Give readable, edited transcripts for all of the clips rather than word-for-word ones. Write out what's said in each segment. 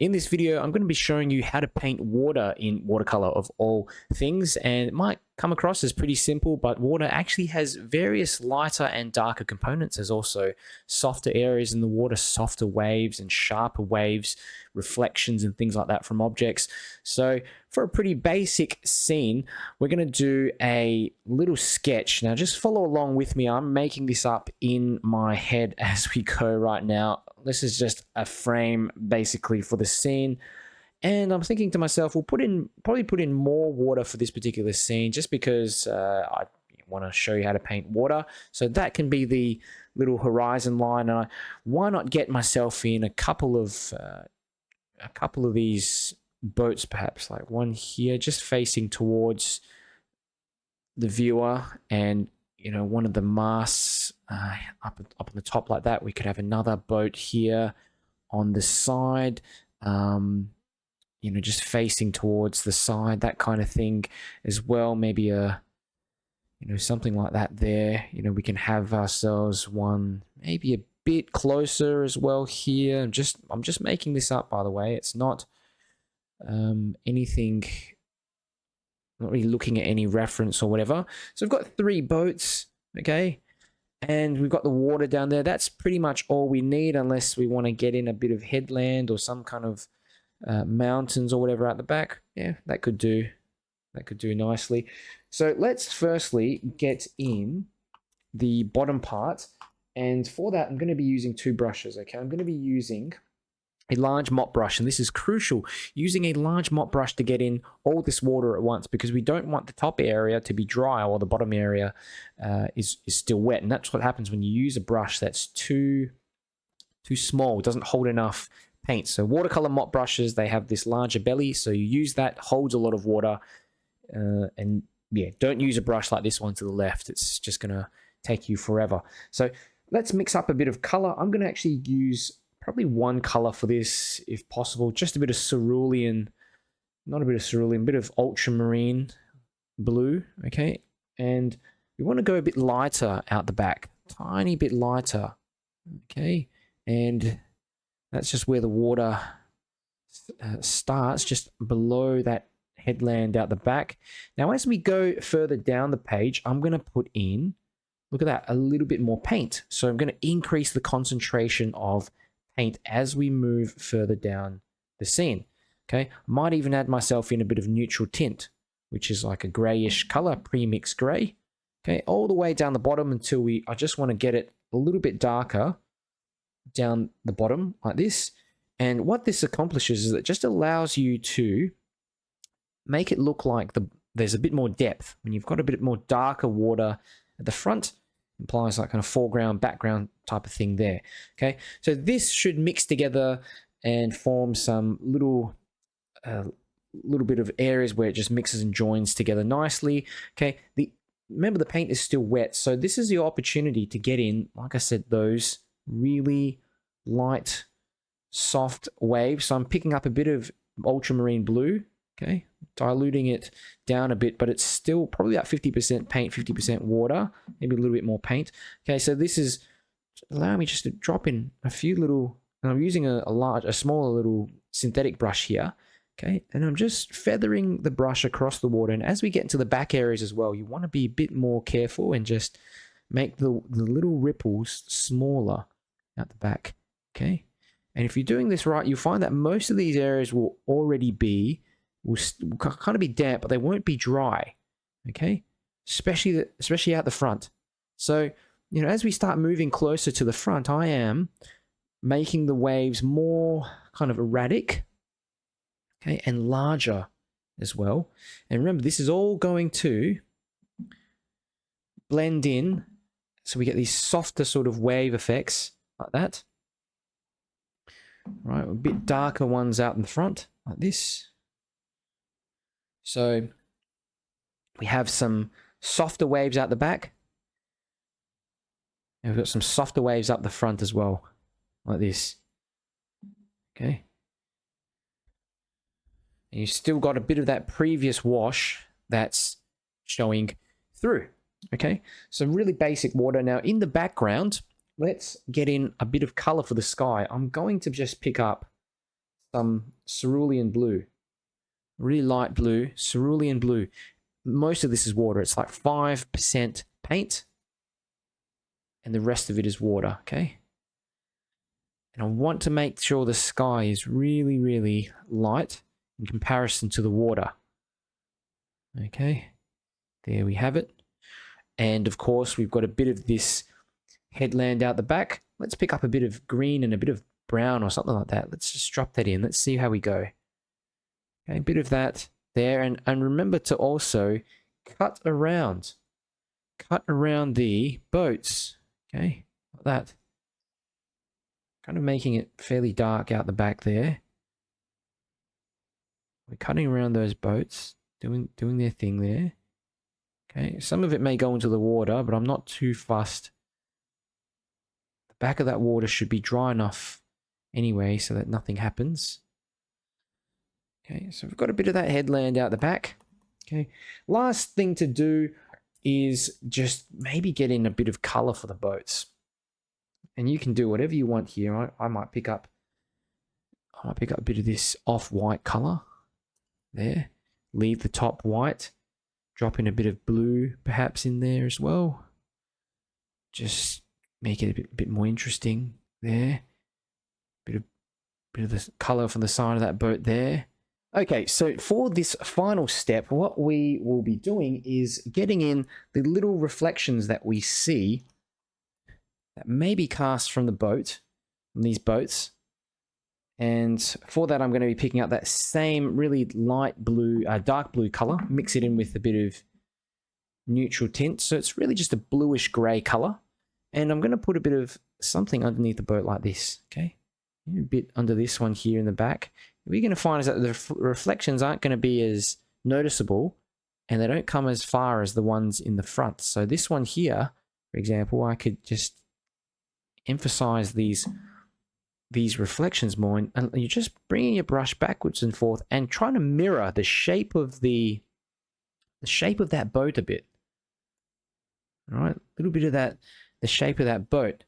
In this video, I'm going to be showing you how to paint water in watercolor of all things, and it might come across as pretty simple, but water actually has various lighter and darker components. There's also softer areas in the water, softer waves and sharper waves, reflections and things like that from objects. So for a pretty basic scene, we're going to do a little sketch. Now just follow along with me. I'm making this up in my head as we go right now. This is just a frame basically for the scene. And I'm thinking to myself, we'll probably put in more water for this particular scene just because I want to show you how to paint water. So that can be the little horizon line. And why not get myself in a couple of these boats, perhaps like one here just facing towards the viewer, and one of the masts up on the top like that. We could have another boat here on the side, just facing towards the side, that kind of thing as well. Maybe something like that there. We can have ourselves one maybe a bit closer as well here. I'm just making this up, by the way. It's not anything, not really looking at any reference or whatever. So we've got 3 boats, okay, and we've got the water down there. That's pretty much all we need, unless we want to get in a bit of headland or some kind of mountains or whatever at the back. Yeah, that could do nicely. So let's firstly get in the bottom part, and for that I'm going to be using 2 brushes. Okay, I'm going to be using a large mop brush, and this is crucial, using a large mop brush to get in all this water at once, because we don't want the top area to be dry while the bottom area is still wet. And that's what happens when you use a brush that's too small. It doesn't hold enough paint. So watercolor mop brushes, they have this larger belly, so you use that, holds a lot of water, and yeah, don't use a brush like this one to the left. It's just gonna take you forever. So let's mix up a bit of color. I'm gonna actually use probably one color for this, if possible. Just a bit of cerulean, not a bit of cerulean, a bit of ultramarine blue, okay? And we want to go a bit lighter out the back, tiny bit lighter, okay? And that's just where the water starts, just below that headland out the back. Now, as we go further down the page, I'm going to put in, look at that, a little bit more paint. So I'm going to increase the concentration of paint as we move further down the scene. Okay, might even add myself in a bit of neutral tint, which is like a grayish color, pre-mixed gray. Okay, all the way down the bottom until I just want to get it a little bit darker down the bottom like this. And what this accomplishes is it just allows you to make it look like there's a bit more depth. When you've got a bit more darker water at the front, implies like kind of foreground, background type of thing there. Okay, so this should mix together and form some little bit of areas where it just mixes and joins together nicely. Okay, remember the paint is still wet, so this is the opportunity to get in, like I said, those really light, soft waves. So I'm picking up a bit of ultramarine blue, okay, diluting it down a bit, but it's still probably about 50% paint, 50% water, maybe a little bit more paint. Okay, so this is allowing me just to drop in a few little, and I'm using a smaller little synthetic brush here, okay, and I'm just feathering the brush across the water. And as we get into the back areas as well, you want to be a bit more careful and just make the little ripples smaller out the back, okay. And if you're doing this right, you'll find that most of these areas will already be will kind of be damp, but they won't be dry, okay? Especially out the front. So, as we start moving closer to the front, I am making the waves more kind of erratic, okay, and larger as well. And remember, this is all going to blend in, so we get these softer sort of wave effects like that. Right, a bit darker ones out in the front, like this. So we have some softer waves out the back, and we've got some softer waves up the front as well, like this. Okay. And you've still got a bit of that previous wash that's showing through. Okay, so really basic water. Now in the background, let's get in a bit of color for the sky. I'm going to just pick up some cerulean blue. Really light blue, cerulean blue. Most of this is water. It's like 5% paint. And the rest of it is water, okay? And I want to make sure the sky is really, really light in comparison to the water. Okay, there we have it. And of course, we've got a bit of this headland out the back. Let's pick up a bit of green and a bit of brown or something like that. Let's just drop that in. Let's see how we go. Okay, a bit of that there. And remember to also cut around the boats. Okay, like that. Kind of making it fairly dark out the back there. We're cutting around those boats, doing their thing there. Okay, some of it may go into the water, but I'm not too fussed. The back of that water should be dry enough anyway so that nothing happens. Okay, so we've got a bit of that headland out the back. Okay, last thing to do is just maybe get in a bit of color for the boats. And you can do whatever you want here. I might pick up a bit of this off-white color there. Leave the top white. Drop in a bit of blue perhaps in there as well. Just make it a bit more interesting there. Bit of the color from the side of that boat there. Okay, so for this final step, what we will be doing is getting in the little reflections that we see that may be cast from the boat, from these boats. And for that, I'm going to be picking up that same really light blue, dark blue color, mix it in with a bit of neutral tint. So it's really just a bluish gray color. And I'm going to put a bit of something underneath the boat like this, okay? A bit under this one here in the back. What you're going to find is that the reflections aren't going to be as noticeable and they don't come as far as the ones in the front. So this one here, for example, I could just emphasize these reflections more, and you're just bringing your brush backwards and forth and trying to mirror the shape of the shape of that boat a bit. All right, a little bit of that, the shape of that boat.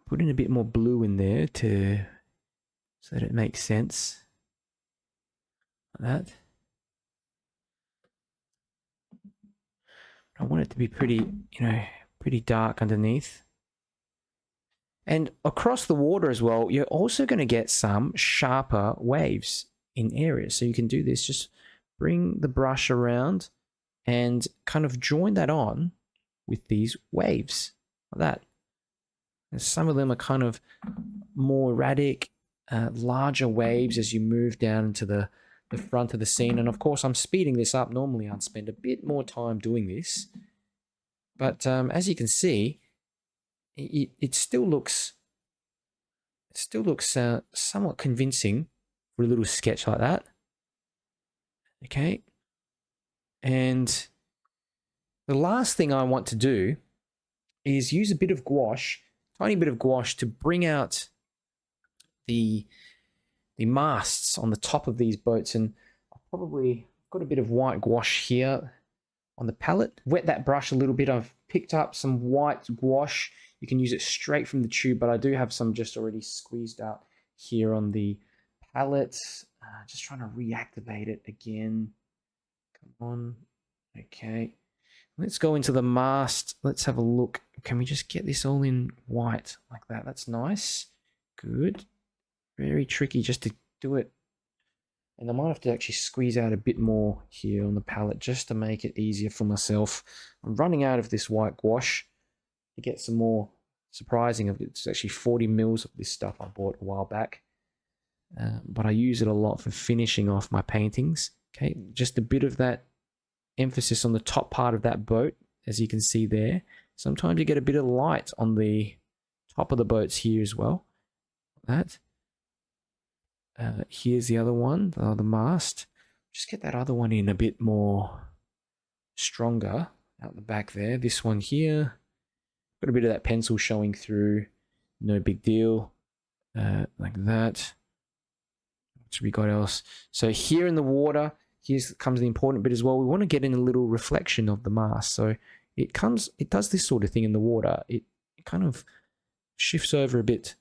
Put in a bit more blue in there so that it makes sense. Like that. I want it to be pretty, pretty dark underneath. And across the water as well, you're also going to get some sharper waves in areas. So you can do this, just bring the brush around and kind of join that on with these waves like that. And some of them are kind of more erratic, larger waves as you move down into the front of the scene. And of course, I'm speeding this up. Normally, I'd spend a bit more time doing this. But as you can see, it still looks somewhat convincing for a little sketch like that. Okay. And the last thing I want to do is use a bit of gouache, tiny bit of gouache, to bring out the masts on the top of these boats. And I've probably got a bit of white gouache here on the palette. Wet that brush a little bit. I've picked up some white gouache. You can use it straight from the tube, but I do have some just already squeezed out here on the palette. Just trying to reactivate it again. Come on. Okay. Let's go into the mast. Let's have a look. Can we just get this all in white like that? That's nice. Good. Very tricky just to do it. And I might have to actually squeeze out a bit more here on the palette just to make it easier for myself. I'm running out of this white gouache. To get some more surprising. It's actually 40 mils of this stuff I bought a while back. But I use it a lot for finishing off my paintings. Okay, just a bit of that emphasis on the top part of that boat, as you can see there. Sometimes you get a bit of light on the top of the boats here as well. That. Here's the other one, the mast. Just get that other one in a bit more stronger out the back there. This one here. Got a bit of that pencil showing through. No big deal. Like that. What we got else? So here in the water, here comes the important bit as well. We want to get in a little reflection of the mast. So it does this sort of thing in the water. It kind of shifts over a bit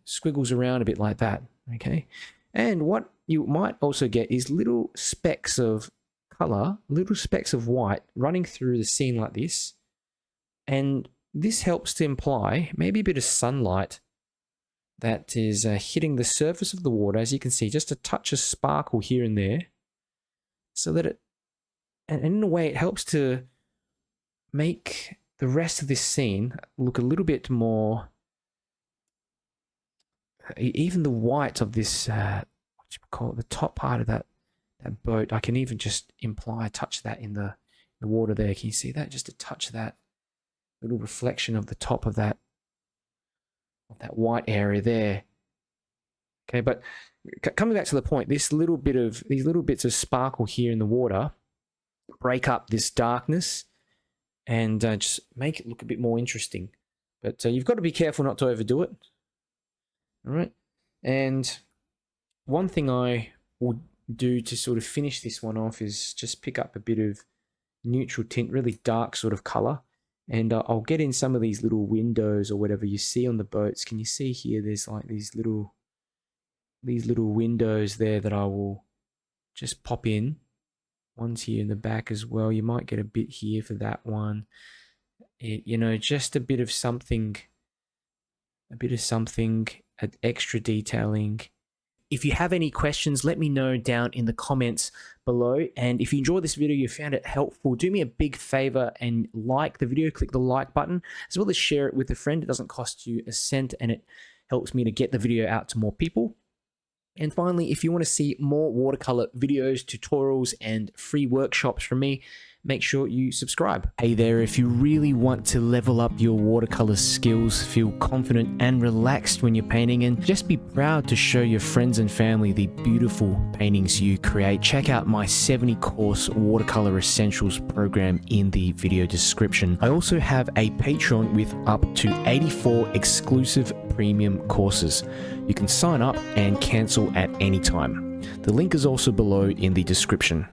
squiggles around a bit like that, okay? And what you might also get is little specks of color, little specks of white running through the scene like this. And this helps to imply maybe a bit of sunlight that is hitting the surface of the water. As you can see, just a touch of sparkle here and there, so that it, and in a way, it helps to make the rest of this scene look a little bit more, even the white of this, what you call it, the top part of that boat, I can even just imply a touch of that in the water there. Can you see that? Just a touch of that little reflection of the top of that white area there. Okay, but coming back to the point, these little bits of sparkle here in the water break up this darkness and just make it look a bit more interesting. But you've got to be careful not to overdo it. All right, and one thing I would do to sort of finish this one off is just pick up a bit of neutral tint, really dark sort of color. And I'll get in some of these little windows or whatever you see on the boats. Can you see here? There's like these little windows there that I will just pop in. One's here in the back as well. You might get a bit here for that one. You know, just a bit of something, extra detailing. If you have any questions, let me know down in the comments below. And if you enjoyed this video, you found it helpful, do me a big favor and like the video, click the like button, as well as share it with a friend. It doesn't cost you a cent and it helps me to get the video out to more people. And finally, if you want to see more watercolor videos, tutorials, and free workshops from me, make sure you subscribe. Hey there, if you really want to level up your watercolor skills, feel confident and relaxed when you're painting, and just be proud to show your friends and family the beautiful paintings you create, check out my 70-course Watercolor Essentials program in the video description. I also have a Patreon with up to 84 exclusive premium courses. You can sign up and cancel at any time. The link is also below in the description.